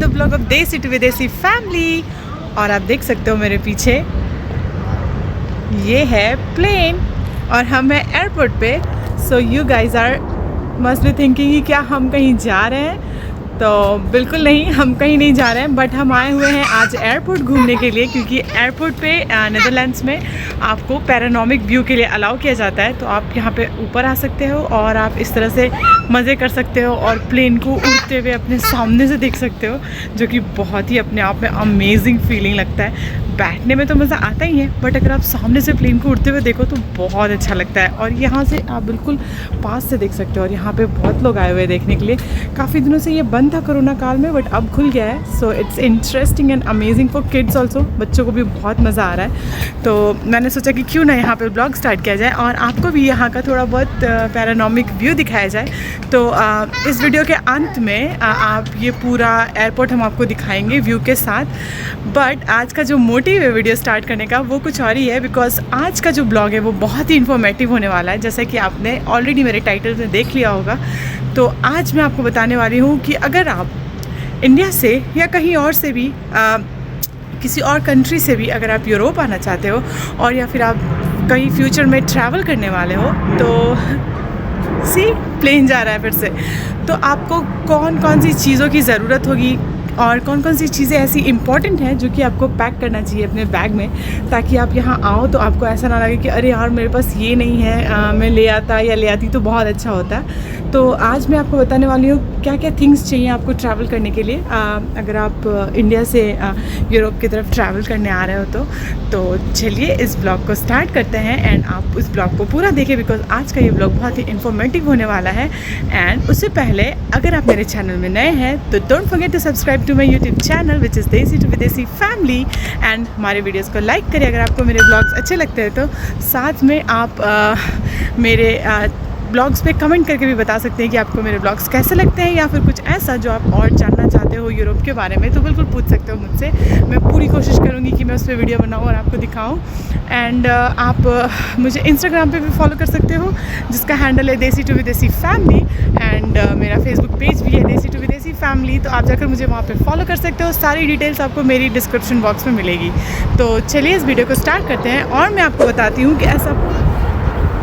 Blog of देसी to Videshi family. और आप देख सकते हो मेरे पीछे ये है प्लेन और हम हैं एयरपोर्ट पे। So you guys are must be thinking कि क्या हम कहीं जा रहे हैं। तो बिल्कुल नहीं, हम कहीं नहीं जा रहे हैं, बट हम आए हुए हैं आज एयरपोर्ट घूमने के लिए, क्योंकि एयरपोर्ट पे नीदरलैंड्स में आपको पैरानॉमिक व्यू के लिए अलाउ किया जाता है। तो आप यहाँ पे ऊपर आ सकते हो और आप इस तरह से मज़े कर सकते हो और प्लेन को उड़ते हुए अपने सामने से देख सकते हो, जो कि बहुत ही अपने आप में अमेजिंग फीलिंग लगता है। बैठने में तो मज़ा आता ही है, बट अगर आप सामने से प्लेन को उड़ते हुए देखो तो बहुत अच्छा लगता है। और यहाँ से आप बिल्कुल पास से देख सकते हो। और यहाँ पे बहुत लोग आए हुए हैं देखने के लिए। काफ़ी दिनों से ये बंद था कोरोना काल में, बट अब खुल गया है। So it's interesting and amazing for kids also. बच्चों को भी बहुत मज़ा आ रहा है। तो मैंने सोचा कि क्यों ना यहाँ पर ब्लॉग स्टार्ट किया जाए और आपको भी यहाँ का थोड़ा बहुत पैरानॉमिक व्यू दिखाया जाए। तो इस वीडियो के अंत में आप ये पूरा एयरपोर्ट हम आपको दिखाएंगे व्यू के साथ। बट आज का जो मोटिव है वीडियो स्टार्ट करने का वो कुछ और ही है, बिकॉज आज का जो ब्लॉग है वो बहुत ही इन्फॉर्मेटिव होने वाला है, जैसा कि आपने ऑलरेडी मेरे टाइटल में देख लिया होगा। तो आज मैं आपको बताने वाली हूँ कि अगर आप इंडिया से या कहीं और से भी किसी और कंट्री से भी अगर आप यूरोप आना चाहते हो और या फिर आप कहीं फ्यूचर में ट्रैवल करने वाले हो, तो प्लेन जा रहा है फिर से, तो आपको कौन कौन सी चीज़ों की ज़रूरत होगी और कौन कौन सी चीज़ें ऐसी इंपॉर्टेंट हैं जो कि आपको पैक करना चाहिए अपने बैग में, ताकि आप यहाँ आओ तो आपको ऐसा ना लगे कि अरे यार मेरे पास ये नहीं है, मैं ले आता या ले आती तो बहुत अच्छा होता। तो आज मैं आपको बताने वाली हूँ क्या क्या थिंग्स चाहिए आपको ट्रैवल करने के लिए, अगर आप इंडिया से यूरोप की तरफ ट्रैवल करने आ रहे हो तो चलिए इस ब्लॉग को स्टार्ट करते हैं एंड आप उस ब्लॉग को पूरा देखें, बिकॉज आज का ये ब्लॉग बहुत ही इन्फॉर्मेटिव होने वाला है। एंड उससे पहले अगर आप मेरे चैनल में नए हैं तो don't forget to subscribe to my YouTube channel which is Desi to Videshi family. And हमारे वीडियोज़ को लाइक करिए अगर आपको मेरे ब्लॉग्स अच्छे लगते हैं। तो साथ में आप मेरे ब्लॉग्स पे कमेंट करके भी बता सकते हैं कि आपको मेरे ब्लॉग्स कैसे लगते हैं, या फिर कुछ ऐसा जो आप और जानना चाहते हो यूरोप के बारे में, तो बिल्कुल पूछ सकते हो मुझसे। मैं पूरी कोशिश करूँगी कि मैं उस पर वीडियो बनाऊँ और आपको दिखाऊँ। एंड आप मुझे इंस्टाग्राम पे भी फॉलो कर सकते हो, जिसका हैंडल है देसी टू विदेशी फैमिली। एंड मेरा फेसबुक पेज भी है देसी टू विदेशी फैमिली, तो आप जाकर मुझे वहाँ पे फॉलो कर सकते हो। सारी डिटेल्स आपको मेरी डिस्क्रिप्शन बॉक्स में मिलेगी। तो चलिए इस वीडियो को स्टार्ट करते हैं और मैं आपको बताती हूँ कि ऐसा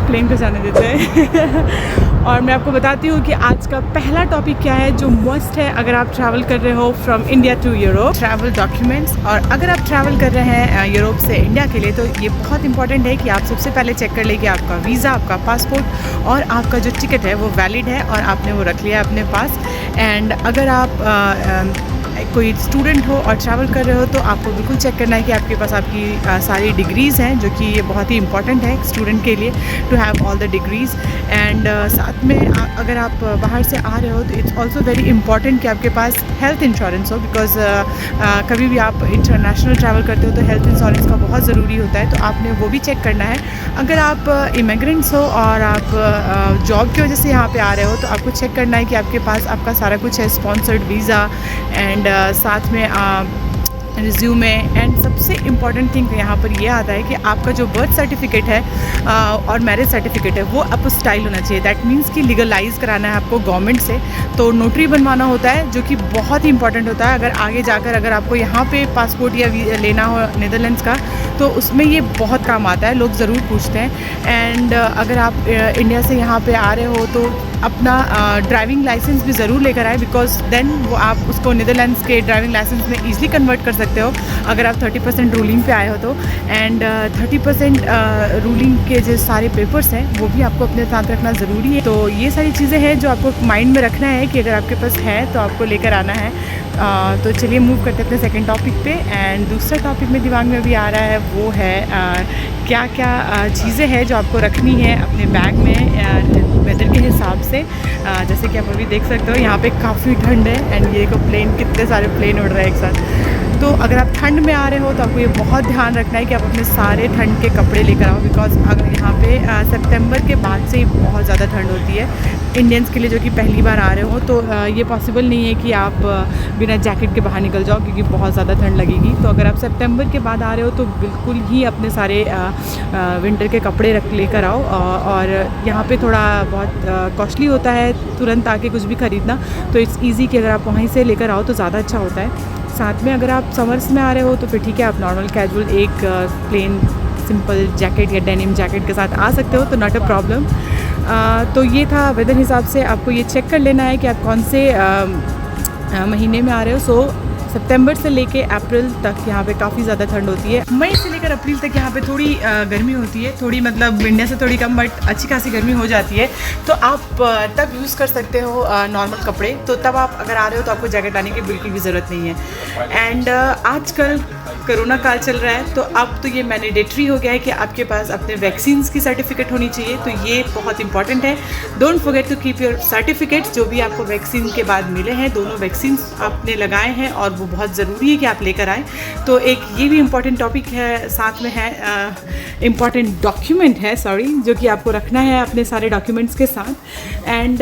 प्लेन को जाने देते हैं और मैं आपको बताती हूँ कि आज का पहला टॉपिक क्या है जो मस्ट है अगर आप ट्रैवल कर रहे हो from India to Europe. Travel documents. और अगर आप ट्रैवल कर रहे हैं यूरोप से इंडिया के लिए, तो ये बहुत इंपॉर्टेंट है कि आप सबसे पहले चेक कर लें कि आपका वीज़ा, आपका पासपोर्ट और आपका जो टिकट है वो वैलिड है और आपने वो रख लिया है अपने पास। एंड अगर आप कोई स्टूडेंट हो और ट्रैवल कर रहे हो तो आपको बिल्कुल चेक करना है कि आपके पास आपकी सारी डिग्रीज़ हैं, जो कि ये बहुत ही इंपॉर्टेंट है स्टूडेंट के लिए to have all the degrees. And साथ में अगर आप बाहर से आ रहे हो तो इट्स ऑल्सो वेरी इंपॉर्टेंट कि आपके पास हेल्थ इंश्योरेंस हो, बिकॉज कभी भी आप इंटरनेशनल ट्रैवल करते हो तो हेल्थ इंश्योरेंस का बहुत ज़रूरी होता है, तो आपने वो भी चेक करना है। अगर आप इमिग्रेंट्स हो और आप जॉब की वजह से यहाँ पे आ रहे हो तो आपको चेक करना है कि आपके पास आपका सारा कुछ है, स्पॉन्सर्ड वीज़ा एंड साथ में रिज्यूमे। एंड सबसे इम्पॉर्टेंट थिंग यहाँ पर ये आता है कि आपका जो बर्थ सर्टिफिकेट है और मैरिज सर्टिफिकेट है वो अपोस्टाइल होना चाहिए। दैट मीन्स कि लीगलाइज कराना है आपको गवर्नमेंट से, तो नोटरी बनवाना होता है, जो कि बहुत ही इंपॉर्टेंट होता है। अगर आगे जाकर अगर आपको यहाँ पे पासपोर्ट या लेना हो नीदरलैंड्स का, तो उसमें ये बहुत काम आता है, लोग ज़रूर पूछते हैं। एंड अगर आप इंडिया से यहाँ पे आ रहे हो तो अपना ड्राइविंग लाइसेंस भी ज़रूर लेकर आए, बिकॉज देन वो आप उसको नीदरलैंड्स के ड्राइविंग लाइसेंस में ईजिली कन्वर्ट कर सकते हो अगर आप 30% रूलिंग पे आए हो तो। एंड 30% रूलिंग के जो सारे पेपर्स हैं वो भी आपको अपने साथ रखना ज़रूरी है। तो ये सारी चीज़ें हैं जो आपको माइंड में रखना है कि अगर आपके पास है तो आपको लेकर आना है। तो चलिए मूव करते हैं अपने सेकेंड टॉपिक पे। एंड दूसरा टॉपिक में दिमाग में भी आ रहा है वो है क्या क्या चीज़ें हैं जो आपको रखनी है अपने बैग में वेदर के हिसाब से। जैसे कि आप अभी देख सकते हो यहाँ पे काफ़ी ठंड है एंड ये को प्लेन, कितने सारे प्लेन उड़ रहे हैं एक साथ। तो अगर आप ठंड में आ रहे हो तो आपको ये बहुत ध्यान रखना है कि आप अपने सारे ठंड के कपड़े लेकर आओ, बिकॉज अगर यहाँ पे सितंबर के बाद से ही बहुत ज़्यादा ठंड होती है इंडियंस के लिए जो कि पहली बार आ रहे हो। तो ये पॉसिबल नहीं है कि आप बिना जैकेट के बाहर निकल जाओ, क्योंकि बहुत ज़्यादा ठंड लगेगी। तो अगर आप सितंबर के बाद आ रहे हो तो बिल्कुल ही अपने सारे विंटर के कपड़े लेकर आओ। और यहाँ पे थोड़ा बहुत कॉस्टली होता है तुरंत आके कुछ भी ख़रीदना, तो इट्स ईज़ी कि अगर आप वहीं से लेकर आओ तो ज़्यादा अच्छा होता है। साथ में अगर आप समर्स में आ रहे हो तो फिर ठीक है, आप नॉर्मल कैजुअल एक प्लेन सिंपल जैकेट या डेनिम जैकेट के साथ आ सकते हो, तो नॉट अ प्रॉब्लम। तो ये था वेदर हिसाब से आपको ये चेक कर लेना है कि आप कौन से महीने में आ रहे हो। सो सितंबर से लेके अप्रैल तक यहाँ पे काफ़ी ज़्यादा ठंड होती है। मई से लेकर अप्रैल तक यहाँ पे थोड़ी गर्मी होती है, थोड़ी मतलब इंडिया से थोड़ी कम, बट अच्छी खासी गर्मी हो जाती है। तो आप तब यूज़ कर सकते हो नॉर्मल कपड़े। तो तब आप अगर आ रहे हो तो आपको जैकेट लाने की बिल्कुल भी ज़रूरत नहीं है। एंड आजकल कोरोना काल चल रहा है, तो अब तो ये मैंडेटरी हो गया है कि आपके पास अपने वैक्सीन्स की सर्टिफिकेट होनी चाहिए। तो ये बहुत इंपॉर्टेंट है, don't forget to keep your certificates. जो भी आपको वैक्सीन के बाद मिले हैं, दोनों वैक्सीन आपने लगाए हैं और वो बहुत ज़रूरी है कि आप लेकर आएँ। तो एक ये भी इम्पॉर्टेंट टॉपिक है, साथ में है इम्पॉर्टेंट डॉक्यूमेंट है, सॉरी, जो कि आपको रखना है अपने सारे डॉक्यूमेंट्स के साथ। एंड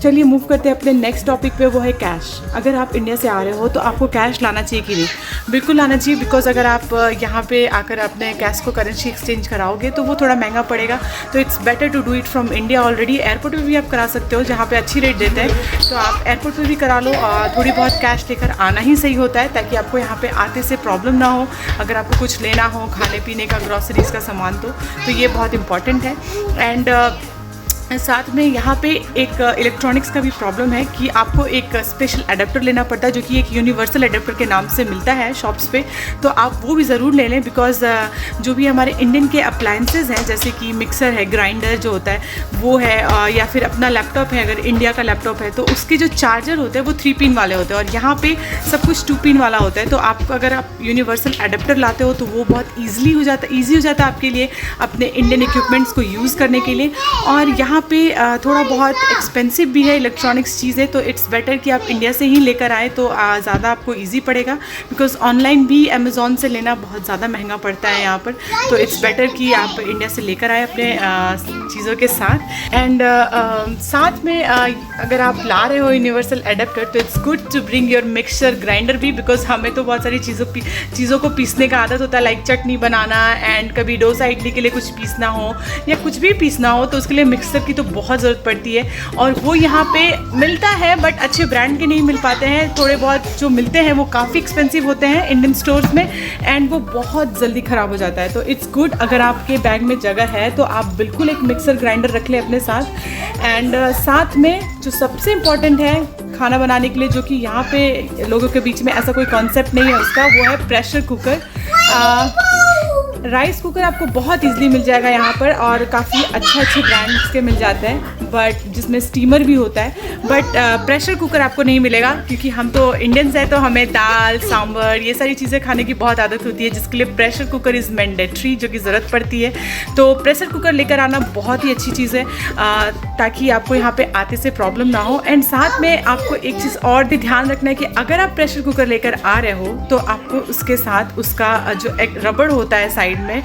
चलिए मूव करते हैं अपने नेक्स्ट टॉपिक पे, वो है कैश। अगर आप इंडिया से आ रहे हो तो आपको कैश लाना चाहिए कि नहीं? बिल्कुल लाना चाहिए, बिकॉज अगर आप यहाँ पे आकर अपने कैश को करेंसी एक्सचेंज कराओगे तो वो थोड़ा महंगा पड़ेगा। तो it's better to do it from India. Already airport पे भी आप करा सकते हो, जहाँ पे अच्छी रेट देते हैं, तो आप एयरपोर्ट पे भी करा लो। थोड़ी बहुत कैश लेकर आना ही सही होता है, ताकि आपको यहाँ पे आते से प्रॉब्लम ना हो। अगर आपको कुछ लेना हो खाने पीने का, ग्रॉसरीज़ का सामान, तो ये बहुत इंपॉर्टेंट है। एंड साथ में यहाँ पे एक इलेक्ट्रॉनिक्स का भी प्रॉब्लम है कि आपको एक स्पेशल अडेप्टर लेना पड़ता है, जो कि एक यूनिवर्सल अडेप्टर के नाम से मिलता है शॉप्स पे। तो आप वो भी ज़रूर ले लें, बिकॉज जो भी हमारे इंडियन के अप्लायंसेज हैं, जैसे कि मिक्सर है, ग्राइंडर जो होता है वो है, या फिर अपना लैपटॉप है, अगर इंडिया का लैपटॉप है तो उसके जो चार्जर होते हैं वो 3 पिन वाले होते हैं, और यहाँ पे सब कुछ 2 पिन वाला होता है। तो आपको अगर आप यूनिवर्सल अडेप्टर लाते हो तो वो बहुत ईजी हो जाता है आपके लिए अपने इंडियन इक्विपमेंट्स को यूज़ करने के लिए। और यहाँ पे थोड़ा बहुत एक्सपेंसिव भी है इलेक्ट्रॉनिक्स चीज़ें, तो इट्स बेटर कि आप इंडिया से ही लेकर आए तो ज़्यादा आपको इजी पड़ेगा, बिकॉज ऑनलाइन भी अमेज़ॉन से लेना बहुत ज़्यादा महंगा पड़ता है यहाँ पर। तो इट्स बेटर कि आप इंडिया से लेकर आए अपने चीज़ों के साथ। एंड साथ में अगर आप ला रहे हो यूनिवर्सल एडेप्टर, तो it's good to bring your mixer grinder भी, बिकॉज हमें तो बहुत सारी चीज़ों को पीसने का आदत होता है, लाइक चटनी बनाना, एंड कभी डोसा इडली के लिए कुछ पीसना हो या कुछ भी पीसना हो, तो उसके लिए मिक्सर की तो बहुत ज़रूरत पड़ती है। और वो यहाँ पे मिलता है, बट अच्छे ब्रांड के नहीं मिल पाते हैं। थोड़े बहुत जो मिलते हैं वो काफ़ी एक्सपेंसिव होते हैं इंडियन स्टोर्स में, एंड वो बहुत जल्दी ख़राब हो जाता है। तो इट्स गुड, अगर आपके बैग में जगह है तो आप बिल्कुल एक मिक्सर ग्राइंडर रख लें अपने साथ। एंड साथ में जो सबसे इम्पॉर्टेंट है खाना बनाने के लिए, जो कि यहाँ पे लोगों के बीच में ऐसा कोई कॉन्सेप्ट नहीं है उसका, वो है प्रेशर कुकर। राइस कुकर आपको बहुत इजीली मिल जाएगा यहाँ पर, और काफ़ी अच्छे ब्रांड्स के मिल जाते हैं, बट जिसमें स्टीमर भी होता है। बट प्रेशर कुकर आपको नहीं मिलेगा, क्योंकि हम तो इंडियंस हैं, तो हमें दाल सांभर ये सारी चीज़ें खाने की बहुत आदत होती है, जिसके लिए प्रेशर कुकर इज़ मैंडेटरी, जो कि ज़रूरत पड़ती है। तो प्रेशर कुकर लेकर आना बहुत ही अच्छी चीज़ है, ताकि आपको यहाँ पे आते से प्रॉब्लम ना हो। एंड साथ में आपको एक चीज़ और भी ध्यान रखना है कि अगर आप प्रेशर कुकर लेकर आ रहे हो तो आपको उसके साथ उसका जो एक रबड़ होता है साइड में,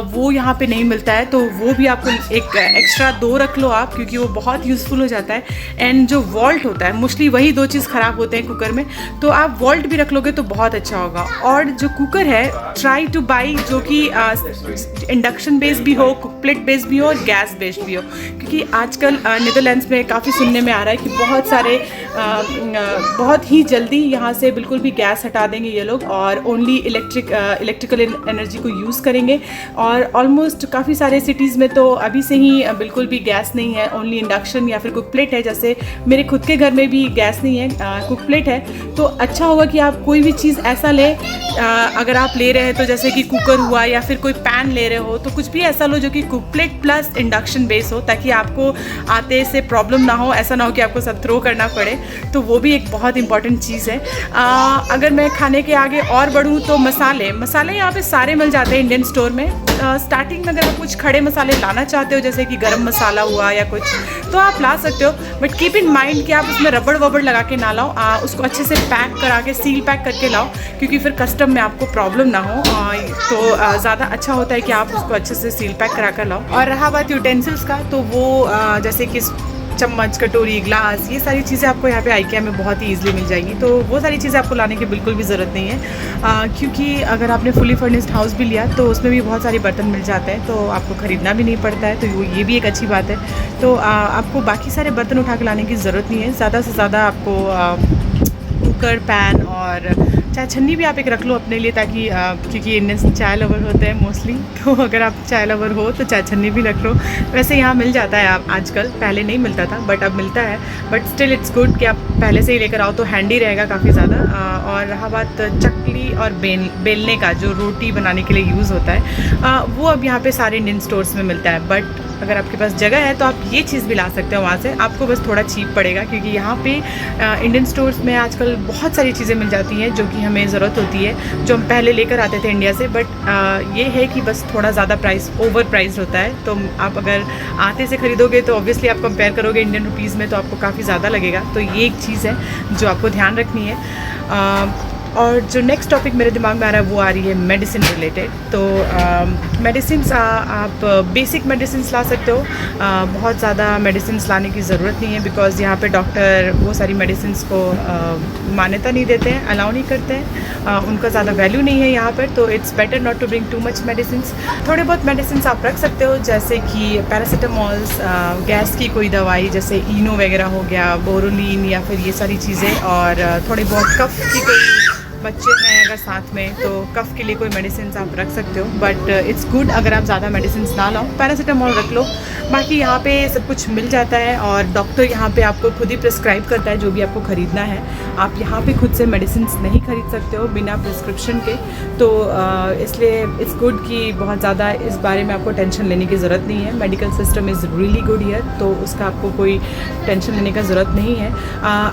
वो यहाँ पे नहीं मिलता है। तो वो भी आपको एक एक्स्ट्रा 2 रख लो आप, क्योंकि वो बहुत यूज़फुल हो जाता है। एंड जो वॉल्ट होता है, मोस्टली वही 2 चीज़ ख़राब होते हैं कुकर में, तो आप वॉल्ट भी रख लोगे तो बहुत अच्छा होगा। और जो कुकर है, ट्राई टू बाई जो कि इंडक्शन बेस्ड भी हो, कुक प्लेट बेस्ड भी हो और गैस बेस्ड भी हो, क्योंकि आजकल नीदरलैंड्स में काफ़ी सुनने में आ रहा है कि बहुत सारे बहुत ही जल्दी यहाँ से बिल्कुल भी गैस हटा देंगे ये लोग, और ओनली इलेक्ट्रिकल एनर्जी को यूज़ करेंगे। और ऑलमोस्ट काफ़ी सारे सिटीज़ में तो अभी से ही बिल्कुल भी गैस नहीं है, ओनली इंडक्शन या फिर कुक प्लेट है। जैसे मेरे खुद के घर में भी गैस नहीं है, कुक प्लेट है। तो अच्छा होगा कि आप कोई भी चीज़ ऐसा लें, अगर आप ले रहे हैं तो जैसे कि कुकर हुआ या फिर कोई पैन ले रहे हो, तो कुछ भी ऐसा लो जो कि cook plate plus induction base हो, ताकि आपको आते से प्रॉब्लम ना हो, ऐसा ना हो कि आपको सब थ्रो करना पड़े। तो वो भी एक बहुत इंपॉर्टेंट चीज़ है। अगर मैं खाने के आगे और बढ़ूँ तो मसाले यहाँ पे सारे मिल जाते हैं इंडियन स्टोर में। स्टार्टिंग में अगर आप कुछ खड़े मसाले लाना चाहते हो जैसे कि गरम मसाला हुआ या कुछ, तो आप ला सकते हो, बट कीप इन माइंड कि आप उसमें रबड़ वबड़ लगा के ना लाओ, उसको अच्छे से पैक करा के सील पैक करके लाओ, क्योंकि फिर कस्टम में आपको प्रॉब्लम ना हो। तो ज़्यादा अच्छा होता है कि आप उसको अच्छे से सील पैक करा कर लाओ। और रहा बात यूटेंसिल्स का, तो वो जैसे कि चम्मच, कटोरी, ग्लास, ये सारी चीज़ें आपको यहाँ पे आइकिया में बहुत ही ईजिली मिल जाएगी। तो वो सारी चीज़ें आपको लाने की बिल्कुल भी ज़रूरत नहीं है, क्योंकि अगर आपने फुली फर्निश्ड हाउस भी लिया तो उसमें भी बहुत सारे बर्तन मिल जाते हैं, तो आपको ख़रीदना भी नहीं पड़ता है, तो ये भी एक अच्छी बात है। तो आपको बाकी सारे बर्तन उठा के लाने की ज़रूरत नहीं है। ज़्यादा से ज़्यादा आपको कुकर, पैन और चाय छन्नी भी आप एक रख लो अपने लिए, ताकि क्योंकि इंडियन चाय लवर होते हैं मोस्टली, तो अगर आप चाय लवर हो तो चाय छन्नी भी रख लो। वैसे यहाँ मिल जाता है आप आजकल, पहले नहीं मिलता था बट अब मिलता है, बट स्टिल इट्स गुड कि आप पहले से ही लेकर आओ तो हैंडी रहेगा काफ़ी ज़्यादा। और रहा बात चकली और बेलने का, जो रोटी बनाने के लिए यूज़ होता है, वो अब यहाँ पे सारे इंडियन स्टोर्स में मिलता है। बट अगर आपके पास जगह है तो आप ये चीज़ भी ला सकते हो वहाँ से, आपको बस थोड़ा चीप पड़ेगा, क्योंकि यहाँ पे इंडियन स्टोर्स में आजकल बहुत सारी चीज़ें मिल जाती हैं जो कि हमें ज़रूरत होती है, जो हम पहले लेकर आते थे इंडिया से। बट ये है कि बस थोड़ा ज़्यादा प्राइस, ओवर प्राइस होता है। तो आप अगर आते से ख़रीदोगे तो ऑब्वियसली आप कंपेयर करोगे इंडियन रुपीज़ में तो आपको काफ़ी ज़्यादा लगेगा। तो ये एक चीज़ है जो आपको ध्यान रखनी है। और जो नेक्स्ट टॉपिक मेरे दिमाग में आ रहा है वो आ रही है मेडिसिन रिलेटेड। तो मेडिसिन आप बेसिक मेडिसिन ला सकते हो, बहुत ज़्यादा मेडिसिन लाने की ज़रूरत नहीं है, बिकॉज़ यहाँ पे डॉक्टर वो सारी मेडिसिन को मान्यता नहीं देते हैं, अलाउ नहीं करते हैं, उनका ज़्यादा वैल्यू नहीं है यहाँ पर। तो it's better not to bring too much medicine. थोड़े बहुत मेडिसिन आप रख सकते हो, जैसे कि पैरासीटामॉल्स, गैस की कोई दवाई जैसे इनो वगैरह हो गया, बोरोलिन या फिर ये सारी चीज़ें, और थोड़े बहुत कफ की कोई बच्चे हैं अगर साथ में तो कफ़ के लिए कोई मेडिसिन आप रख सकते हो। बट इट्स गुड अगर आप ज़्यादा मेडिसिन ना लाओ, पैरासीटामॉल रख लो। बाकी यहाँ पे सब कुछ मिल जाता है और डॉक्टर यहाँ पे आपको खुद ही प्रिस्क्राइब करता है जो भी आपको ख़रीदना है। आप यहाँ पे खुद से मेडिसिन नहीं खरीद सकते हो बिना प्रिस्क्रिप्शन के। तो इसलिए इट्स गुड कि बहुत ज़्यादा इस बारे में आपको टेंशन लेने की ज़रूरत नहीं है। Medical system is really good here, तो उसका आपको कोई टेंशन लेने का ज़रूरत नहीं है।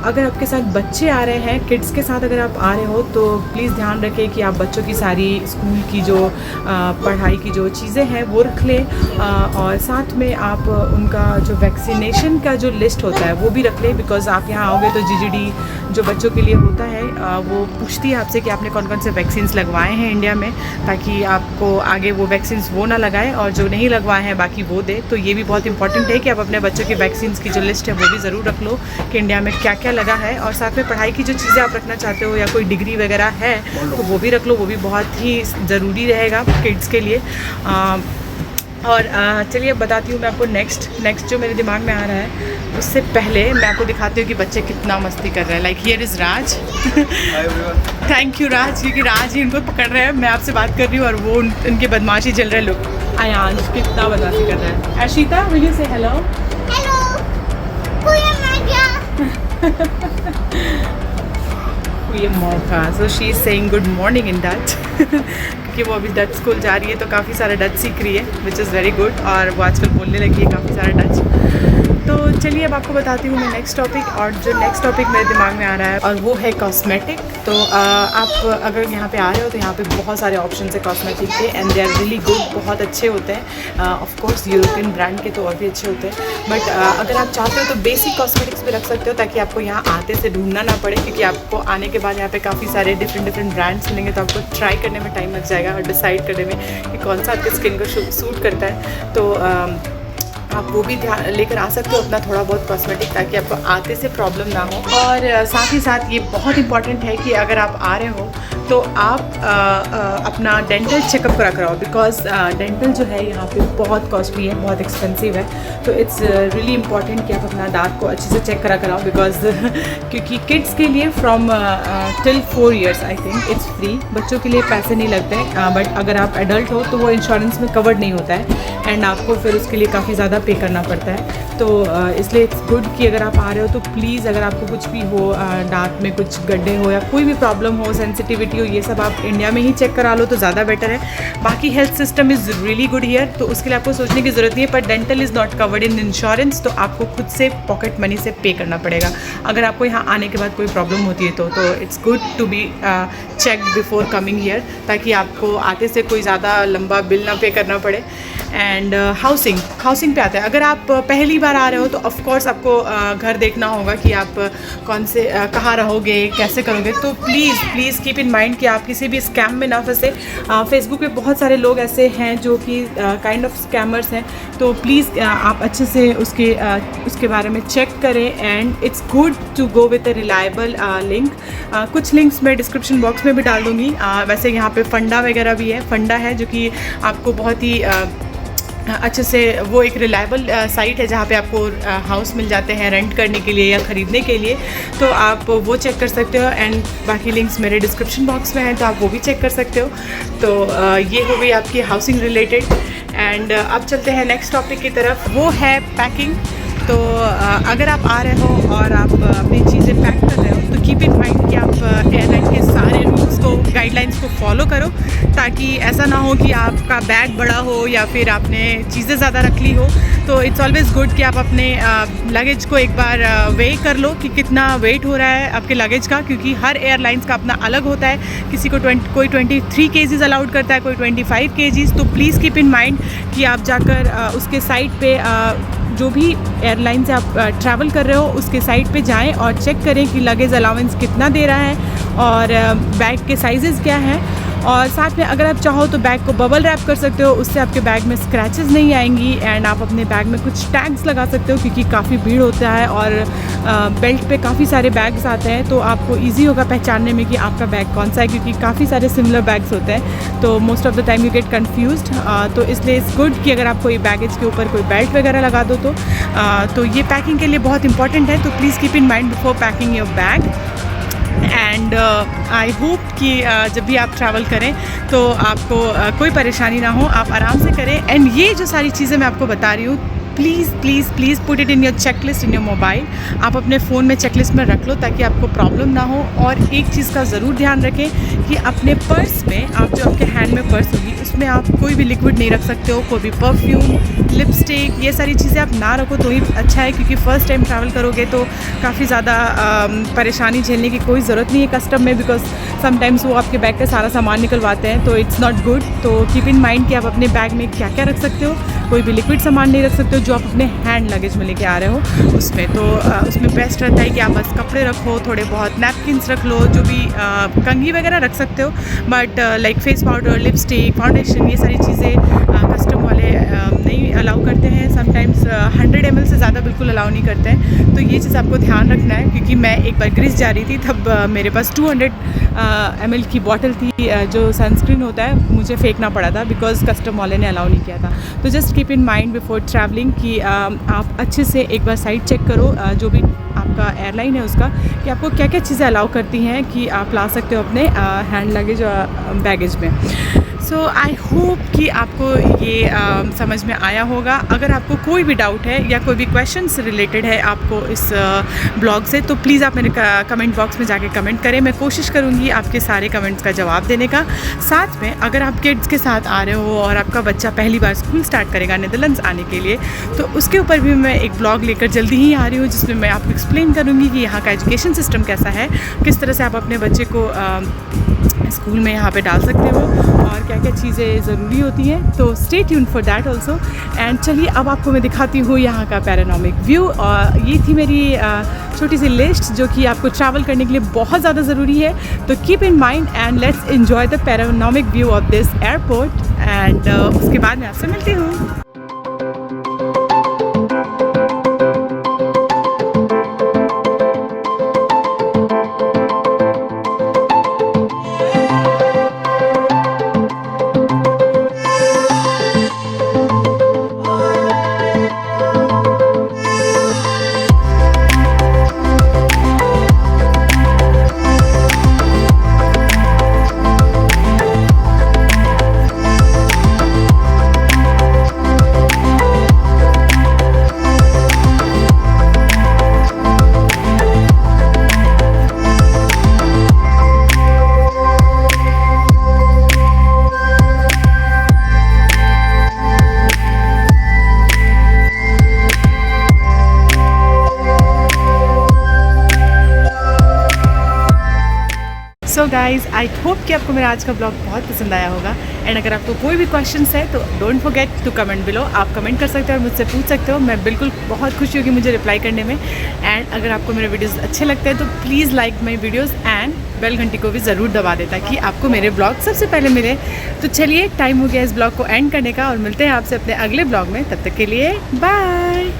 अगर आपके साथ बच्चे आ रहे हैं, किड्स के साथ अगर आप आ रहे हो, तो प्लीज़ ध्यान रखें कि आप बच्चों की सारी स्कूल की जो पढ़ाई की जो चीज़ें हैं वो रख लें, और साथ में आप उनका जो वैक्सीनेशन का जो लिस्ट होता है वो भी रख लें। बिकॉज़ आप यहाँ आओगे तो जीजीडी जो बच्चों के लिए होता है वो पूछती है आपसे कि आपने कौन कौन से वैक्सीन लगवाए हैं इंडिया में, ताकि आपको आगे वो वैक्सीन वो ना लगाए और जो नहीं लगवाए हैं बाकी वो दे। तो ये भी बहुत इंपॉर्टेंट है कि आप अपने बच्चों के वैक्सीन की जो लिस्ट है वो भी ज़रूर रख लो कि इंडिया में क्या क्या लगा है। और साथ में पढ़ाई की जो चीज़ें आप रखना चाहते हो या कोई डिग्री वगैरह है तो वो भी रख लो, वो भी बहुत ही ज़रूरी रहेगा किड्स के लिए। और चलिए बताती हूँ मैं आपको नेक्स्ट जो मेरे दिमाग में आ रहा है। उससे पहले मैं आपको दिखाती हूँ कि बच्चे कितना मस्ती कर रहे हैं। Like here is Raj. Thank you Raj, क्योंकि राज ही इनको पकड़ रहे हैं। मैं आपसे बात कर रही हूँ और वो उनके बदमाशी चल रहे हैं। लोग आयांश कितना बदमाशी कर रहा है। अर्शिता, विल यू से हेलो? हेलो, ये मौका, so she is saying good morning in Dutch, क्योंकि वो अभी डच स्कूल जा रही है तो काफ़ी सारा डच सीख रही है, विच इज़ वेरी गुड। और वो आजकल बोलने लगी है काफ़ी सारा डच। तो चलिए अब आपको बताती हूँ मैं नेक्स्ट टॉपिक। और जो नेक्स्ट टॉपिक मेरे दिमाग में आ रहा है और वो है कॉस्मेटिक। तो आप अगर यहाँ पे आ रहे हो तो यहाँ पे बहुत सारे ऑप्शन है कॉस्मेटिक के, and they are really good, बहुत अच्छे होते हैं। ऑफ कोर्स यूरोपियन ब्रांड के तो और भी अच्छे होते हैं, बट अगर आप चाहते हो तो बेसिक कॉस्मेटिक्स भी रख सकते हो, ताकि आपको यहाँ आते से ढूंढना ना पड़े, क्योंकि आपको आने के बाद यहाँ पे काफ़ी सारे डिफरेंट ब्रांड्स मिलेंगे, तो आपको ट्राई करने में टाइम लग जाएगा और डिसाइड करने में कि कौन सा आपके स्किन को सूट करता है। तो आप वो भी ध्यान लेकर आ सकते हो अपना थोड़ा बहुत कॉस्मेटिक, ताकि आपको आते से प्रॉब्लम ना हो। और साथ ही साथ ये बहुत इंपॉर्टेंट है कि अगर आप आ रहे हो तो आप अपना डेंटल चेकअप करा कराओ, बिकॉज डेंटल जो है यहाँ पे बहुत कॉस्टली है, बहुत एक्सपेंसिव है। तो इट्स रियली इंपॉर्टेंट कि आप अपना दांत को अच्छे से चेक करा कराओ, बिकॉज क्योंकि किड्स के लिए from till 4 years I think it's free, बच्चों के लिए पैसे नहीं लगते। बट अगर आप एडल्ट हो तो वो इंश्योरेंस में कवर्ड नहीं होता है, एंड आपको फिर उसके लिए काफ़ी ज़्यादा पे करना पड़ता है। तो इसलिए इट्स गुड कि अगर आप आ रहे हो तो प्लीज़, अगर आपको कुछ भी हो, दांत में कुछ गड्ढे हो या कोई भी प्रॉब्लम हो, सेंसिटिविटी हो, ये सब आप इंडिया में ही चेक करा लो तो ज़्यादा बेटर है। बाकी health system is really good here, तो उसके लिए आपको सोचने की ज़रूरत नहीं है। पर dental is not covered in insurance, तो आपको खुद से पॉकेट मनी से पे करना पड़ेगा अगर आपको यहाँ आने के बाद कोई प्रॉब्लम होती है तो it's good to be check before coming here, ताकि आपको आते से कोई ज़्यादा लंबा बिल ना पे करना पड़े। एंड हाउसिंग पे आता है। अगर आप पहली बार आ रहे हो तो ऑफ कोर्स आपको घर देखना होगा कि आप कौन से कहाँ रहोगे, कैसे करोगे। तो प्लीज़ कीप इन माइंड कि आप किसी भी स्कैम में ना फंसे। फेसबुक पे बहुत सारे लोग ऐसे हैं जो कि काइंड ऑफ स्कैमर्स हैं, तो प्लीज़ आप अच्छे से उसके बारे में चेक करें। And it's good to go with a reliable link. कुछ लिंक्स मैं डिस्क्रिप्शन बॉक्स में भी डाल दूँगी। वैसे यहाँ पे फंडा वगैरह भी है। फंडा है जो कि आपको बहुत ही अच्छे से, वो एक रिलायबल साइट है जहाँ पे आपको हाउस मिल जाते हैं रेंट करने के लिए या ख़रीदने के लिए, तो आप वो चेक कर सकते हो। एंड बाकी लिंक्स मेरे डिस्क्रिप्शन बॉक्स में हैं, तो आप वो भी चेक कर सकते हो। तो ये हो गई आपकी हाउसिंग रिलेटेड। एंड अब चलते हैं नेक्स्ट टॉपिक की तरफ, वो है पैकिंग। तो अगर आप आ रहे हो और आप अपनी चीज़ें पैक कर रहे हो तो कीप इन माइंड कि आप एयरलाइन के सारे रूल्स को, गाइडलाइंस को फॉलो करो, ताकि ऐसा ना हो कि आपका बैग बड़ा हो या फिर आपने चीज़ें ज़्यादा रख ली हो। तो इट्स ऑलवेज़ गुड कि आप अपने लगेज को एक बार वेट कर लो कि कितना वेट हो रहा है आपके लगेज का, क्योंकि हर एयरलाइंस का अपना अलग होता है। किसी को कोई 23 केजीज़ अलाउड करता है, कोई 25 केजीज़। तो प्लीज़ कीप इन माइंड कि आप जाकर उसके साइट पे, जो भी एयरलाइन से आप ट्रैवल कर रहे हो उसके साइट पे जाएं और चेक करें कि लगेज अलाउंस कितना दे रहा है और बैग के साइज़ेस क्या हैं। और साथ में अगर आप चाहो तो बैग को बबल रैप कर सकते हो, उससे आपके बैग में स्क्रैचेस नहीं आएंगी। एंड आप अपने बैग में कुछ टैग्स लगा सकते हो, क्योंकि काफ़ी भीड़ होता है और बेल्ट पे काफ़ी सारे बैग्स आते हैं, तो आपको ईजी होगा पहचानने में कि आपका बैग कौन सा है, क्योंकि काफ़ी सारे सिमिलर बैग्स होते हैं। तो most of the time you get confused. तो इसलिए इट्स गुड कि अगर आप कोई बैगेज के ऊपर कोई बेल्ट वगैरह लगा दो तो ये पैकिंग के लिए बहुत इंपॉर्टेंट है। तो please keep in mind before packing your bag. And I hope कि जब भी आप ट्रैवल करें तो आपको कोई परेशानी ना हो, आप आराम से करें। एंड ये जो सारी चीज़ें मैं आपको बता रही हूँ, please put it in your checklist in your mobile. आप अपने फ़ोन में चेकलिस्ट में रख लो ताकि आपको प्रॉब्लम ना हो। और एक चीज़ का ज़रूर ध्यान रखें कि अपने पर्स में, आप जो आपके हैंड में पर्स होगी उसमें आप कोई भी लिक्विड नहीं रख सकते हो, कोई भी परफ्यूम, लिपस्टिक, ये सारी चीज़ें आप ना रखो तो ही अच्छा है, क्योंकि फ़र्स्ट टाइम ट्रैवल करोगे तो काफ़ी ज़्यादा परेशानी झेलने की कोई ज़रूरत नहीं है कस्टम में, बिकॉज समटाइम्स वो आपके बैग का सारा सामान निकलवाते हैं, तो इट्स नॉट गुड। तो कीप इन माइंड कि आप अपने बैग में क्या क्या रख सकते हो। कोई भी लिक्विड सामान नहीं रख सकते हो जो आप अपने हैंड लगेज में लेके आ रहे हो उसमें। तो उसमें बेस्ट रहता है कि आप बस कपड़े रखो, थोड़े बहुत नैपकिन्स रख लो, जो भी कंघी वगैरह रख सकते हो, but like face powder, lipstick, foundation, ये सारी चीज़ें कस्टम वाले नहीं अलाउ करते हैं। समटाइम्स 100 ml से ज़्यादा बिल्कुल अलाउ नहीं करते हैं। तो ये चीज़ आपको ध्यान रखना है, क्योंकि मैं एक बार ग्रीस जा रही थी, तब मेरे पास 200 ml की बॉटल थी, जो सनस्क्रीन होता है, मुझे फेंकना पड़ा था बिकॉज कस्टम वाले ने अलाउ नहीं किया था। तो just keep in mind before travelling कि आप अच्छे से एक बार साइट चेक करो, जो भी आपका एयरलाइन है उसका, कि आपको क्या क्या चीज़ें अलाउ करती हैं कि आप ला सकते हो अपने हैंड लगेज और बैगेज में। सो आई होप कि आपको ये समझ में आया होगा। अगर आपको कोई भी डाउट है या कोई भी क्वेश्चन से रिलेटेड है आपको इस ब्लॉग से, तो प्लीज़ आप मेरे कमेंट बॉक्स में जाके कमेंट करें। मैं कोशिश करूँगी आपके सारे कमेंट्स का जवाब देने का। साथ में अगर आप किड्स के साथ आ रहे हो और आपका बच्चा पहली बार स्कूल स्टार्ट करेगा नीदरलैंड्स आने के लिए, तो उसके ऊपर भी मैं एक ब्लॉग लेकर जल्दी ही आ रही हूँ, जिसमें मैं आपको एक्सप्लेन करूँगी कि यहाँ का एजुकेशन सिस्टम कैसा है, किस तरह से आप अपने बच्चे को स्कूल में यहाँ पे डाल सकते हो और क्या क्या चीज़ें ज़रूरी होती हैं। तो stay tuned for that also. And चलिए अब आपको मैं दिखाती हूँ यहाँ का पैरानॉमिक व्यू। और ये थी मेरी छोटी सी लिस्ट जो कि आपको ट्रैवल करने के लिए बहुत ज़्यादा ज़रूरी है। तो keep in mind and let's enjoy the panoramic view of this airport. And उसके बाद मैं आपसे मिलती हूँ। सो गाइज़ आई होप कि आपको मेरा आज का ब्लॉग बहुत पसंद आया होगा। एंड अगर आपको कोई भी क्वेश्चंस है तो don't forget to comment below. आप कमेंट कर सकते हो और मुझसे पूछ सकते हो, मैं बिल्कुल बहुत खुशी होगी मुझे रिप्लाई करने में। एंड अगर आपको मेरे वीडियोज़ अच्छे लगते हैं तो please like my videos and bell घंटी को भी ज़रूर दबा दे ताकि आपको मेरे ब्लॉग सबसे पहले मिले। तो चलिए टाइम हो गया इस ब्लॉग को एंड करने का और मिलते हैं आपसे अपने अगले ब्लॉग में। तब तक के लिए बाय।